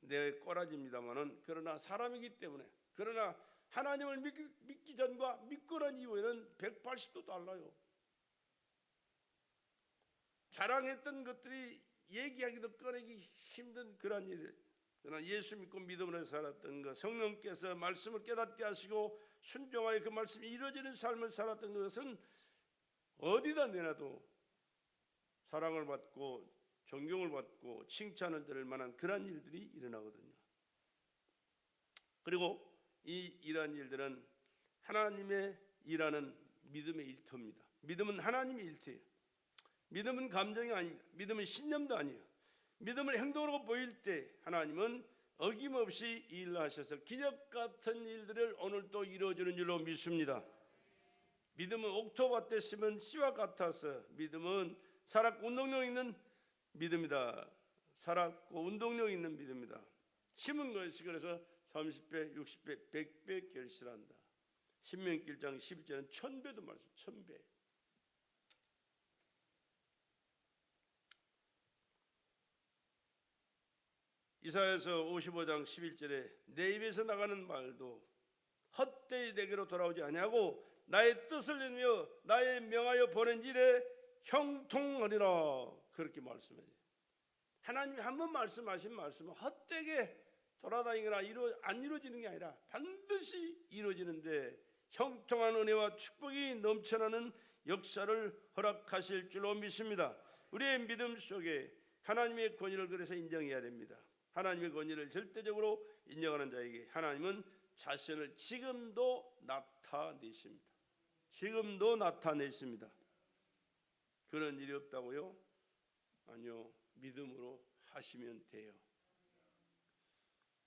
내 꼬라지입니다만은, 그러나 사람이기 때문에, 그러나 하나님을 믿기 전과 믿고 난 이후에는 180도 달라요. 자랑했던 것들이 얘기하기도 꺼내기 힘든 그런 일. 그러나 예수 믿고 믿음으로 살았던 것, 성령께서 말씀을 깨닫게 하시고 순종하여 그 말씀이 이루어지는 삶을 살았던 것은 어디다 내놔도 사랑을 받고 존경을 받고 칭찬을 들을 만한 그런 일들이 일어나거든요. 그리고 이러한 일들은 하나님의 일하는 믿음의 일터입니다. 믿음은 하나님의 일터예요. 믿음은 감정이 아닙니다. 믿음은 신념도 아니에요. 믿음을 행동으로 보일 때 하나님은 어김없이 일하셔서 기적 같은 일들을 오늘도 이루어주는 줄로 믿습니다. 믿음은 옥토밭에 심은 씨와 같아서 믿음은 살았고 운동력 있는 믿음이다. 살았고 운동력 있는 믿음이다. 심은 것이 그래서 30배, 60배, 100배 결실한다. 신명기 1장 11절은 1000배도 말씀, 1000배. 이사야서 55장 11절에 내 입에서 나가는 말도 헛되이 내게로 돌아오지 아니하고 나의 뜻을 이루며 나의 명하여 보낸 일에 형통하리라. 그렇게 말씀해요. 하나님이 한번 말씀하신 말씀은 헛되게 돌아다니거나 안 이루어지는 게 아니라 반드시 이루어지는데 형통한 은혜와 축복이 넘쳐나는 역사를 허락하실 줄로 믿습니다. 우리의 믿음 속에 하나님의 권위를 그래서 인정해야 됩니다. 하나님의 권위를 절대적으로 인정하는 자에게 하나님은 자신을 지금도 나타내십니다. 지금도 나타내십니다. 그런 일이 없다고요? 아니요. 믿음으로 하시면 돼요.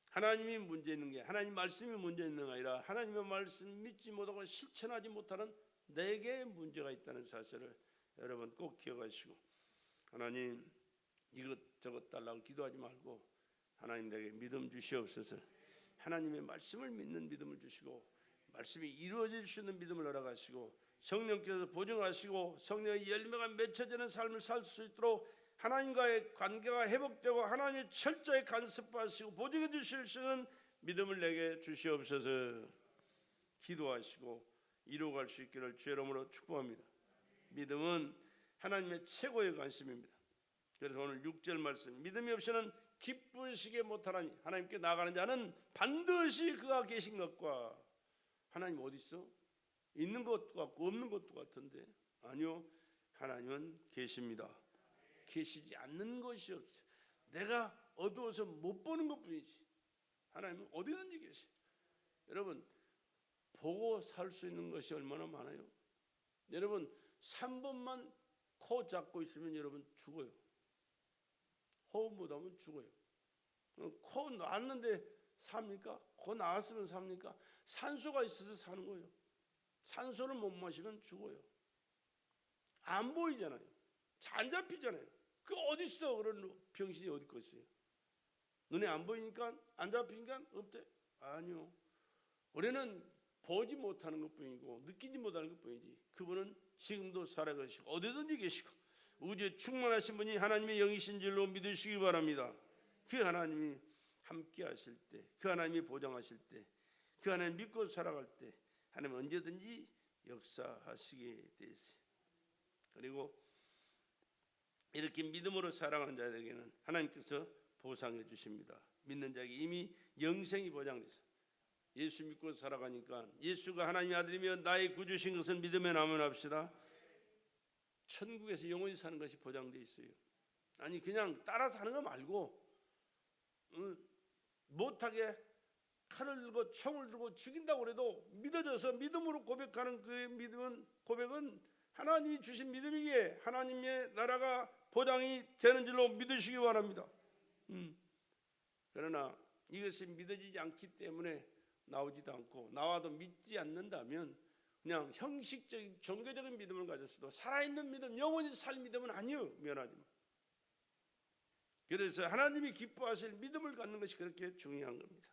하나님이 문제 있는 게, 하나님 말씀이 문제 있는 게 아니라 하나님의 말씀 믿지 못하고 실천하지 못하는 내게 문제가 있다는 사실을 여러분 꼭 기억하시고, 하나님 이것저것 달라고 기도하지 말고 하나님 내게 믿음 주시옵소서. 하나님의 말씀을 믿는 믿음을 주시고 말씀이 이루어질 수 있는 믿음을 허락하시고 성령께서 보증하시고 성령의 열매가 맺혀지는 삶을 살 수 있도록 하나님과의 관계가 회복되고 하나님의 철저히 간섭하시고 보증해 주실 수 있는 믿음을 내게 주시옵소서. 기도하시고 이루어갈 수 있기를 주의 이름으로 축복합니다. 믿음은 하나님의 최고의 관심입니다. 그래서 오늘 6절 말씀, 믿음이 없이는 기쁘시게 못하나니 하나님께 나아가는 자는 반드시 그가 계신 것과, 하나님 어디 있어? 있는 것도 같고 없는 것도 같은데, 아니요, 하나님은 계십니다. 계시지 않는 것이 없어요. 내가 어두워서 못 보는 것뿐이지 하나님은 어디든지 계시. 여러분 보고 살 수 있는 것이 얼마나 많아요. 여러분 3번만 코 잡고 있으면 여러분 죽어요. 호흡 못하면 죽어요. 코 나왔는데 삽니까? 코 나왔으면 삽니까? 산소가 있어서 사는 거예요. 산소를 못 마시면 죽어요. 안 보이잖아요. 안 잡히잖아요. 그 어디 있어? 그런 병신이 어디 있겠어요? 눈에 안 보이니까 안 잡히니까 없대? 아니요. 우리는 보지 못하는 것뿐이고 느끼지 못하는 것뿐이지 그분은 지금도 살아계시고 어디든지 계시고 우주에 충만하신 분이 하나님의 영이신 줄로 믿으시기 바랍니다. 그 하나님이 함께 하실 때, 그 하나님이 보장하실 때, 그 하나님 믿고 살아갈 때 하나님 언제든지 역사하시게 되세요. 그리고 이렇게 믿음으로 살아가는 자들에게는 하나님께서 보상해 주십니다. 믿는 자에게 이미 영생이 보장돼서 예수 믿고 살아가니까 예수가 하나님의 아들이며 나의 구주신 것을 믿으며 나면합시다. 천국에서 영원히 사는 것이 보장돼 있어요. 아니 그냥 따라서 하는 거 말고 못하게 칼을 들고 총을 들고 죽인다고 해도 믿어져서 믿음으로 고백하는 그 믿음은 고백은 하나님이 주신 믿음이기에 하나님의 나라가 보장이 되는 줄로 믿으시기 바랍니다. 그러나 이것이 믿어지지 않기 때문에 나오지도 않고 나와도 믿지 않는다면 그냥 형식적인 종교적인 믿음을 가졌어도 살아있는 믿음, 영원히 살 믿음은 아니요. 미안하지만 그래서 하나님이 기뻐하실 믿음을 갖는 것이 그렇게 중요한 겁니다.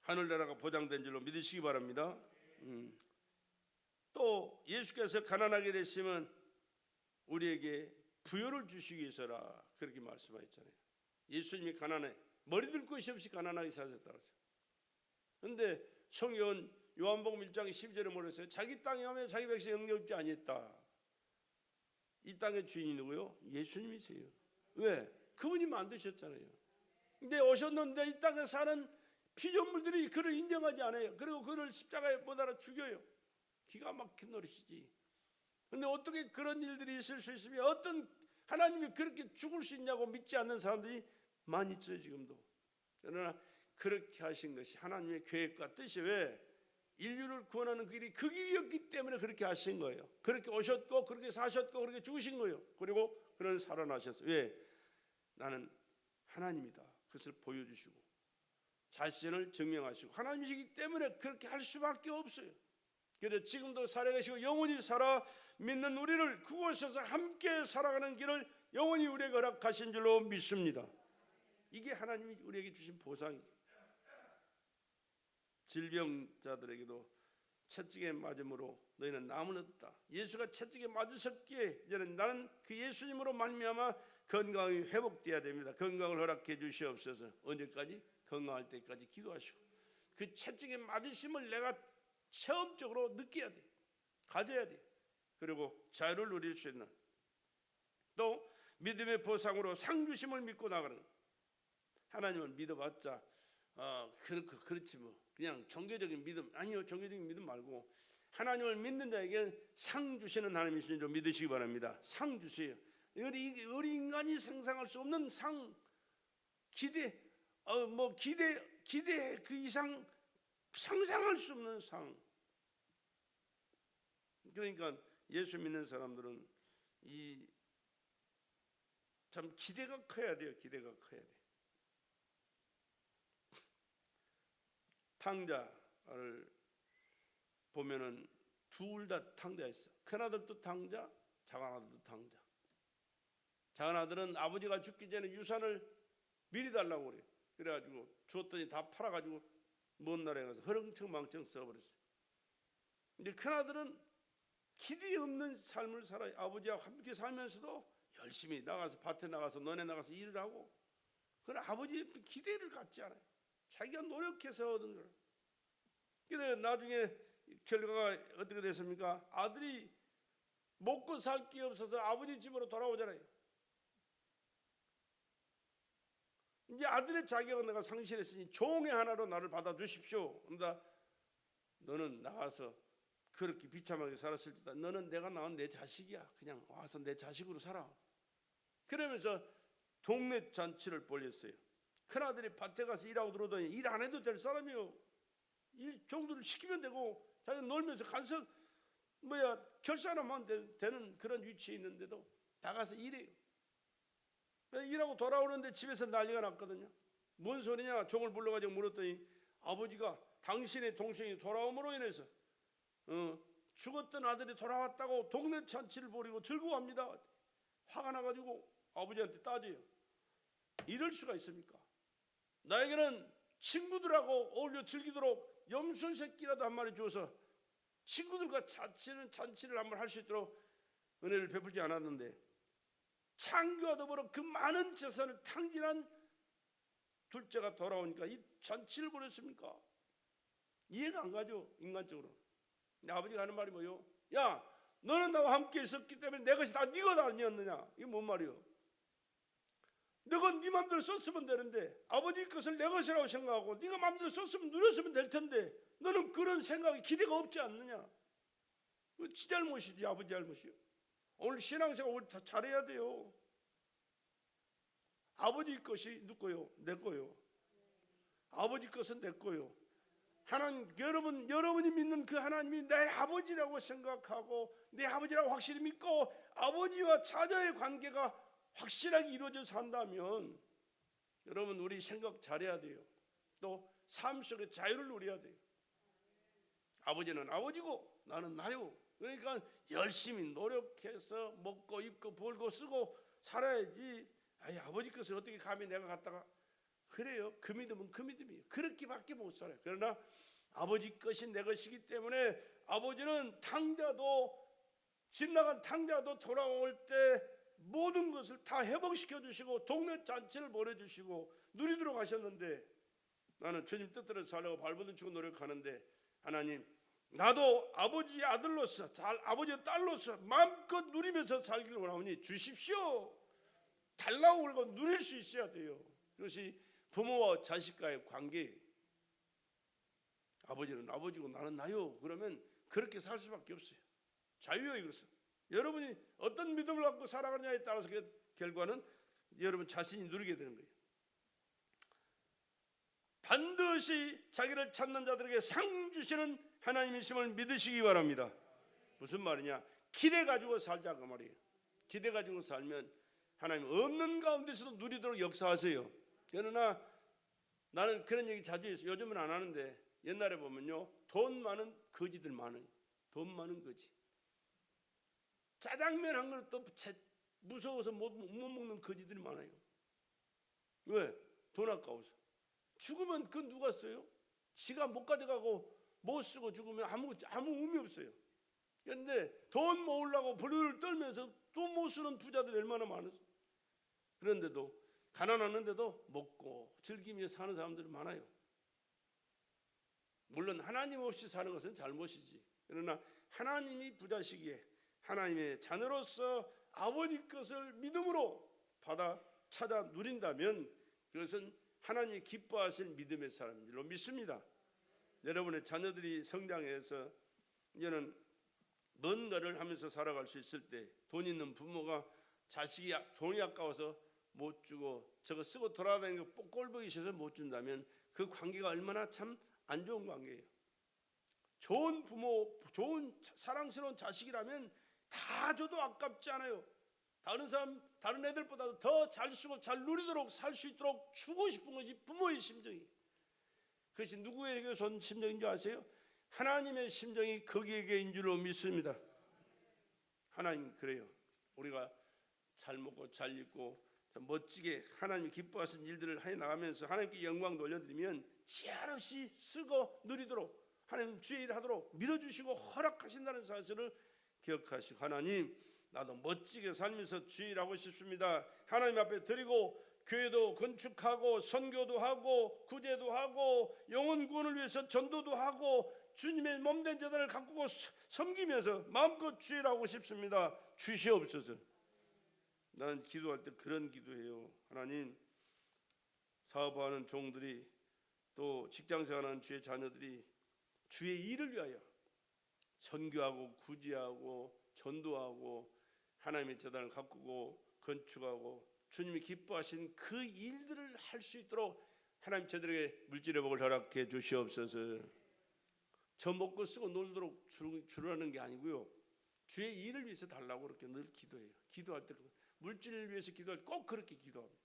하늘나라가 보장된 줄로 믿으시기 바랍니다. 또 예수께서 가난하게 되시면 우리에게 부여를 주시기 위해서라 그렇게 말씀하셨잖아요. 예수님이 가난해 머리 들 것이 없이 가난하게 사셨다고. 그런데 성경은 요한복음 1장 12절에 뭐랬어요? 자기 땅에 하면 자기 백성 영접지 아니했다. 이 땅의 주인이 누구요? 예수님이세요. 왜? 그분이 만드셨잖아요. 근데 오셨는데 이 땅에 사는 피조물들이 그를 인정하지 않아요. 그리고 그를 십자가에 못 알아 죽여요. 기가 막힌 노릇이지. 근데 어떻게 그런 일들이 있을 수 있으며 어떤 하나님이 그렇게 죽을 수 있냐고 믿지 않는 사람들이 많이 있어요 지금도. 그러나 그렇게 하신 것이 하나님의 계획과 뜻이 왜? 인류를 구원하는 길이 그 길이었기 때문에 그렇게 하신 거예요. 그렇게 오셨고 그렇게 사셨고 그렇게 죽으신 거예요. 그리고 그는 살아나셨어요. 왜? 나는 하나님이다. 그것을 보여주시고 자신을 증명하시고 하나님이시기 때문에 그렇게 할 수밖에 없어요. 그래서 지금도 살아계시고 영원히 살아 믿는 우리를 그곳에서 함께 살아가는 길을 영원히 우리에게 허락하신 줄로 믿습니다. 이게 하나님이 우리에게 주신 보상이죠. 질병자들에게도 채찍에 맞음으로 너희는 나음을 얻었다. 예수가 채찍에 맞으셨기에 이제는 나는 그 예수님으로 말미암아 건강이 회복돼야 됩니다. 건강을 허락해 주시옵소서. 언제까지? 건강할 때까지 기도하시고 그 채찍에 맞으심을 내가 체험적으로 느껴야 돼. 가져야 돼. 그리고 자유를 누릴 수 있는 또 믿음의 보상으로 상 주심을 믿고 나가는 하나님을 믿어봤자 그렇지 뭐 그냥 종교적인 믿음 아니요. 종교적인 믿음 말고 하나님을 믿는 자에게 상 주시는 하나님이신 줄 믿으시기 바랍니다. 상 주세요. 우리 인간이 상상할 수 없는 상 기대 기대 그 이상 상상할 수 없는 상. 그러니까 예수 믿는 사람들은 이 참 기대가 커야 돼요. 기대가 커야 돼. 탕자를 보면은 둘 다 탕자였어. 큰 아들도 탕자, 작은 아들도 탕자. 작은 아들은 아버지가 죽기 전에 유산을 미리 달라고 그래요. 그래가지고 줬더니 다 팔아가지고 먼 나라에 가서 허렁청망청 써버렸어요. 근데 큰 아들은 기대 없는 삶을 살아요. 아버지와 함께 살면서도 열심히 나가서 밭에 나가서 논에 나가서 일을 하고 그런 아버지의 기대를 갖지 않아요. 자기가 노력해서 얻은 거예요. 그래 나중에 결과가 어떻게 됐습니까? 아들이 먹고 살 게 없어서 아버지 집으로 돌아오잖아요. 이제 아들의 자격은 내가 상실했으니 종의 하나로 나를 받아주십시오. 그러다 너는 나가서 그렇게 비참하게 살았을지다. 너는 내가 낳은 내 자식이야. 그냥 와서 내 자식으로 살아. 그러면서 동네 잔치를 벌였어요. 큰아들이 밭에 가서 일하고 들어오더니 일 안 해도 될 사람이요. 일 정도를 시키면 되고 자기가 놀면서 간섭 결산하면 되는 그런 위치에 있는데도 나가서 일해요. 일하고 돌아오는데 집에서 난리가 났거든요. 뭔 소리냐? 종을 불러가지고 물었더니 아버지가 당신의 동생이 돌아옴으로 인해서 죽었던 아들이 돌아왔다고 동네 잔치를 벌이고 즐거워합니다. 화가 나가지고 아버지한테 따져요. 이럴 수가 있습니까? 나에게는 친구들하고 어울려 즐기도록 염소 새끼라도 한 마리 주어서 친구들과 잔치를 한번 할 수 있도록 은혜를 베풀지 않았는데 창규와 더불어 그 많은 재산을 탕진한 둘째가 돌아오니까 이 잔치를 벌였습니까? 이해가 안 가죠, 인간적으로. 근데 아버지가 하는 말이 뭐예요? 야, 너는 나와 함께 있었기 때문에 내 것이 다 네 것 아니었느냐? 이게 뭔 말이요? 너가 네 맘대로 썼으면 되는데 아버지 것을 내 것이라고 생각하고 네가 맘대로 썼으면 누렸으면 될 텐데 너는 그런 생각에 기대가 없지 않느냐? 지 잘못이지 아버지 잘못이요. 오늘 신앙생활 우리 다 잘해야 돼요. 아버지 것이 누구 거요? 내 거요. 아버지 것은 내 거요. 하나님, 여러분이 믿는 그 하나님이 내 아버지라고 생각하고 내 아버지라고 확실히 믿고 아버지와 자녀의 관계가 확실하게 이루어져서 산다면 여러분 우리 생각 잘해야 돼요. 또 삶 속에 자유를 누려야 돼요. 아버지는 아버지고 나는 나요. 그러니까 열심히 노력해서 먹고 입고 벌고 쓰고 살아야지. 아이, 아버지 것을 어떻게 감히 내가 갖다가 그래요. 그 믿음은 그 믿음이에요. 그렇게밖에 못 살아요. 그러나 아버지 것이 내 것이기 때문에 아버지는 탕자도, 집 나간 탕자도 돌아올 때 모든 것을 다 회복시켜 주시고 동네 잔치를 보내주시고 누리도록 하셨는데, 나는 주님 뜻대로 살려고 발버둥치고 노력하는데, 하나님, 나도 아버지의 아들로서, 아버지의 딸로서 마음껏 누리면서 살기를 원하오니 주십시오. 달라고 그러고 누릴 수 있어야 돼요. 그것이 부모와 자식과의 관계. 아버지는 아버지고 나는 나요. 그러면 그렇게 살 수밖에 없어요. 자유예요. 이것은 여러분이 어떤 믿음을 갖고 살아가느냐에 따라서 그 결과는 여러분 자신이 누리게 되는 거예요. 반드시 자기를 찾는 자들에게 상 주시는 하나님이심을 믿으시기 바랍니다. 무슨 말이냐? 기대 가지고 살자 그 말이에요. 기대 가지고 살면 하나님 없는 가운데서도 누리도록 역사하세요. 그러나 나는 그런 얘기 자주 했어요. 요즘은 안 하는데 옛날에 보면요, 돈 많은 거지들 많아요. 돈 많은 거지. 짜장면 한 그릇 또 무서워서 못 먹는 거지들이 많아요. 왜? 돈 아까워서. 죽으면 그건 누가 써요? 지가 못 가져가고 못 쓰고 죽으면 아무 의미 없어요. 그런데 돈 모으려고 부르르 떨면서 돈 못 쓰는 부자들이 얼마나 많았어요. 그런데도 가난하는데도 먹고 즐기며 사는 사람들이 많아요. 물론 하나님 없이 사는 것은 잘못이지. 그러나 하나님이 부자시기에 하나님의 자녀로서 아버지 것을 믿음으로 받아 찾아 누린다면 그것은 하나님이 기뻐하실 믿음의 사람인 줄로 믿습니다. 여러분의 자녀들이 성장해서 이제는 뭔가를 하면서 살아갈 수 있을 때, 돈 있는 부모가 자식이 돈이 아까워서 못 주고 저거 쓰고 돌아다니는 거 꼴보기 싫어서 못 준다면 그 관계가 얼마나 참 안 좋은 관계예요. 좋은 부모, 좋은 사랑스러운 자식이라면 다 줘도 아깝지 않아요. 다른 애들보다도 더 잘 쓰고 잘 누리도록 살 수 있도록 주고 싶은 것이 부모의 심정이에요. 그것이 누구에게 선 심정인 줄 아세요? 하나님의 심정이 거기에게인 줄로 믿습니다. 하나님 그래요. 우리가 잘 먹고 잘 입고 멋지게 하나님이 기뻐하신 일들을 해 나가면서 하나님께 영광 돌려드리면 제한 없이 쓰고 누리도록 하나님 주의 일 하도록 밀어주시고 허락하신다는 사실을 기억하시고, 하나님 나도 멋지게 살면서 주의 일 하고 싶습니다. 하나님 앞에 드리고 교회도 건축하고 선교도 하고 구제도 하고 영혼 구원을 위해서 전도도 하고 주님의 몸된 제단을 가꾸고 섬기면서 마음껏 주의 일 하고 싶습니다. 주시옵소서. 나는 기도할 때 그런 기도해요. 하나님, 사업하는 종들이 또 직장생활하는 주의 자녀들이 주의 일을 위하여 선교하고 구제하고 전도하고 하나님의 제단을 가꾸고 건축하고 주님이 기뻐하신 그 일들을 할 수 있도록 하나님 저들에게 물질의 복을 허락해 주시옵소서. 저 먹고 쓰고 놀도록 주라는 게 아니고요, 주의 일을 위해서 달라고 그렇게 늘 기도해요. 기도할 때 물질을 위해서 기도할 때 꼭 그렇게 기도합니다.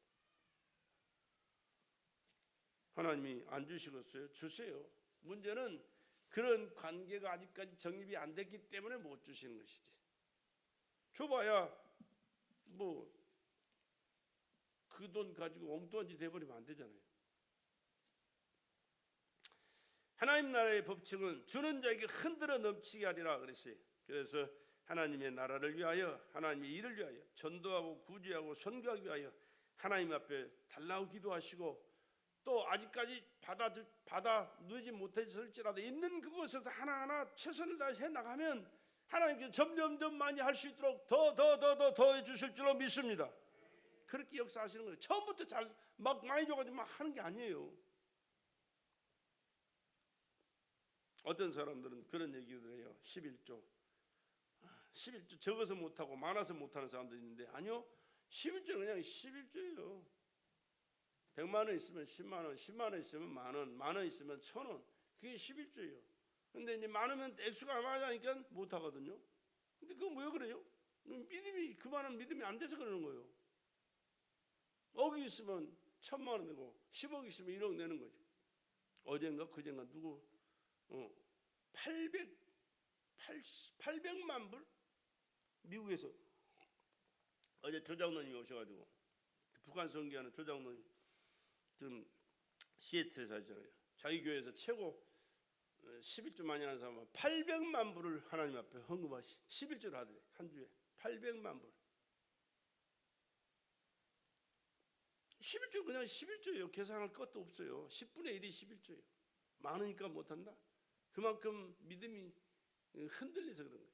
하나님이 안 주시겠어요? 주세요. 문제는 그런 관계가 아직까지 정립이 안 됐기 때문에 못 주시는 것이지. 줘봐야 뭐 그 돈 가지고 엉뚱한 짓 해버리면 안 되잖아요. 하나님 나라의 법칙은 주는 자에게 흔들어 넘치게 하리라 그랬어요. 그래서 하나님의 나라를 위하여, 하나님의 일을 위하여, 전도하고 구제하고 선교하기 위하여 하나님 앞에 달라고 기도하시고, 또 아직까지 받아 누리지 못했을지라도 있는 그곳에서 하나하나 최선을 다해서 해나가면 하나님께서 점점 많이 할 수 있도록 더 해주실 줄로 믿습니다. 그렇게 역사하시는 거예요. 처음부터 막 많이 줘가지고 막 하는 게 아니에요. 어떤 사람들은 그런 얘기를 해요. 11조 적어서 못하고 많아서 못하는 사람들이 있는데, 아니요, 11조는 그냥 11조예요 100만 원 있으면 10만 원, 10만 원 있으면 만 원, 만 원 있으면 1,000원, 그게 11조예요. 근데 이제 많으면 액수가 많으니까 못하거든요. 근데 그건 왜 그래요? 믿음이, 그만한 믿음이 안 돼서 그러는 거예요. 억이 있으면 1,000만 원 내고 10억 있으면 1억 내는 거죠. 어젠가 그젠가 누구 800 800만 불? 미국에서 어제 조장로님이 오셔가지고 북한 선교하는 조장로님 지금 시애틀에 사시잖아요. 자기 교회에서 최고 11조 많이 하는 사람은 800만 불을 하나님 앞에 헌금하시 11조를 하더래. 한 주에 800만 불. 11조 그냥 11조예요. 계산할 것도 없어요. 10분의 1이 11조예요. 많으니까 못한다. 그만큼 믿음이 흔들려서 그런 거예요.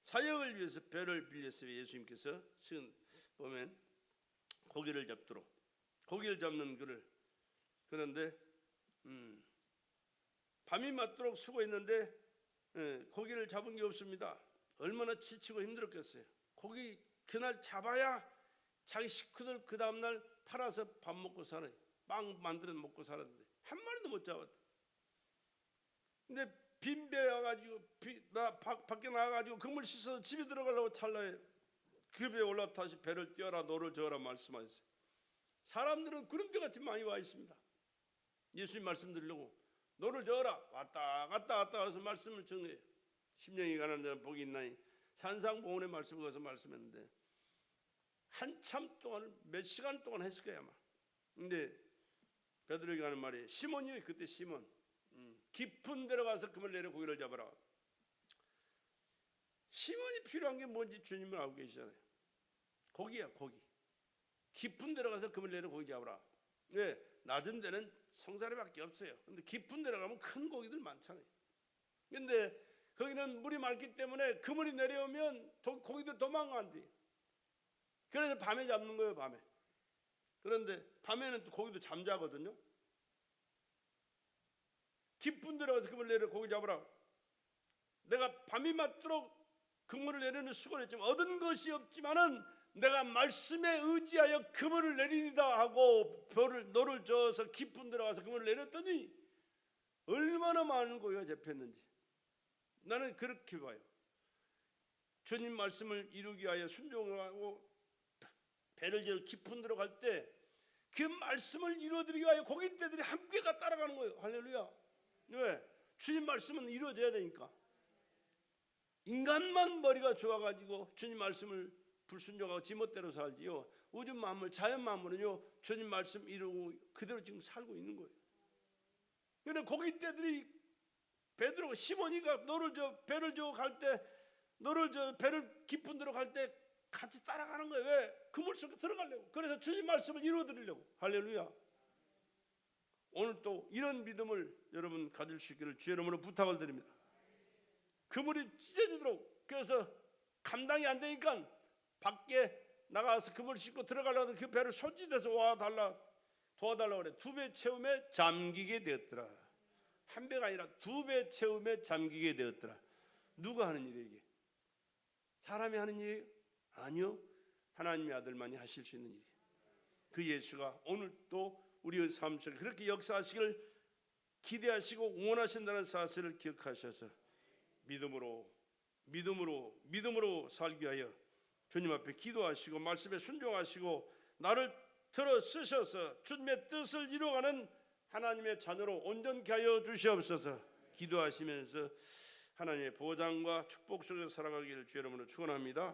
사역을 위해서 배를 빌렸어요. 예수님께서 보면 고기를 잡도록 고기를 잡는 그를 그런데 밤이 맞도록 수고했는데 고기를 잡은 게 없습니다. 얼마나 지치고 힘들었겠어요. 고기 그날 잡아야 자기 식구들 그 다음날 팔아서 밥 먹고 살아요. 빵 만들어 먹고 살았는데 한 마리도 못 잡았다. 근데 빈배 와가지고 밖에 나가가지고 그물 씻어서 집에 들어가려고 찰나에 그 배에 올라 다시 배를 띄워라 노를 저어라 말씀하셨어요. 사람들은 구름대같이 많이 와 있습니다. 예수님 말씀 들으려고 노를 저어라 왔다 갔다 와서 말씀을 정해요. 심령이 가난한 자는 복이 있나니 산상보훈의 말씀을 거기서 말씀했는데 한참 동안 몇 시간 동안 했을 거야 아마. 근데 베드로에게 하는 말이 시몬이 그때 시몬 깊은 데로 가서 그물 내려 고기를 잡아라. 시몬이 필요한 게 뭔지 주님은 알고 계시잖아요. 고기야 고기. 깊은 데로 가서 그물 내려 고기 잡아라. 왜? 낮은 데는 성사리밖에 없어요. 근데 깊은 데로 가면 큰 고기들 많잖아요. 근데 거기는 물이 맑기 때문에 그물이 내려오면 고기들 도망간대. 그래서 밤에 잡는 거예요. 밤에. 그런데 밤에는 또 고기도 잠자거든요. 깊은 데로 가서 그물 내려 고기 잡으라. 내가 밤이 맞도록 그물을 내리는 수고를 했지만 얻은 것이 없지만은 내가 말씀에 의지하여 그물을 내리리다 하고 노를 저어서 깊은 데로 가서 그물을 내렸더니 얼마나 많은 고기가 잡혔는지 나는 그렇게 봐요. 주님 말씀을 이루기 위하여 순종하고 배를 지어 깊은 데로 갈 때 그 말씀을 이루어드리기 위하여 고깃대들이 함께가 따라가는 거예요. 할렐루야. 왜? 주님 말씀은 이루어져야 되니까. 인간만 머리가 좋아가지고 주님 말씀을 불순종하고 지멋대로 살지요. 우주 만물, 자연 만물은요 주님 말씀 이루고 그대로 지금 살고 있는 거예요. 그런데 고깃대들이 베드로 시몬이가 배를 저 갈 때 배를 깊은 데로 갈 때 같이 따라가는 거예요. 왜? 그물 속에 들어가려고. 그래서 주님 말씀을 이루어드리려고. 할렐루야. 오늘 또 이런 믿음을 여러분 가질 수 있기를 주의 이름으로 부탁을 드립니다. 그물이 찢어지도록. 그래서 감당이 안 되니까 밖에 나가서 그물 싣고 들어가려고 그 배를 손짓해서 도와달라고 그래. 2배 채움에 잠기게 되었더라. 한 배가 아니라 2배 채움에 잠기게 되었더라. 누가 하는 일이에요 이게? 사람이 하는 일이에요? 아니요. 하나님의 아들만이 하실 수 있는 일이에요. 그 예수가 오늘 또 우리의 삶 속에 그렇게 역사하시기를 기대하시고 응원하신다는 사실을 기억하셔서 믿음으로 살기 위하여 주님 앞에 기도하시고 말씀에 순종하시고 나를 들어 쓰셔서 주님의 뜻을 이루어가는 하나님의 자녀로 온전케 하여 주시옵소서. 기도하시면서 하나님의 보장과 축복 속에서 살아가기를 주의 이름으로 축원합니다.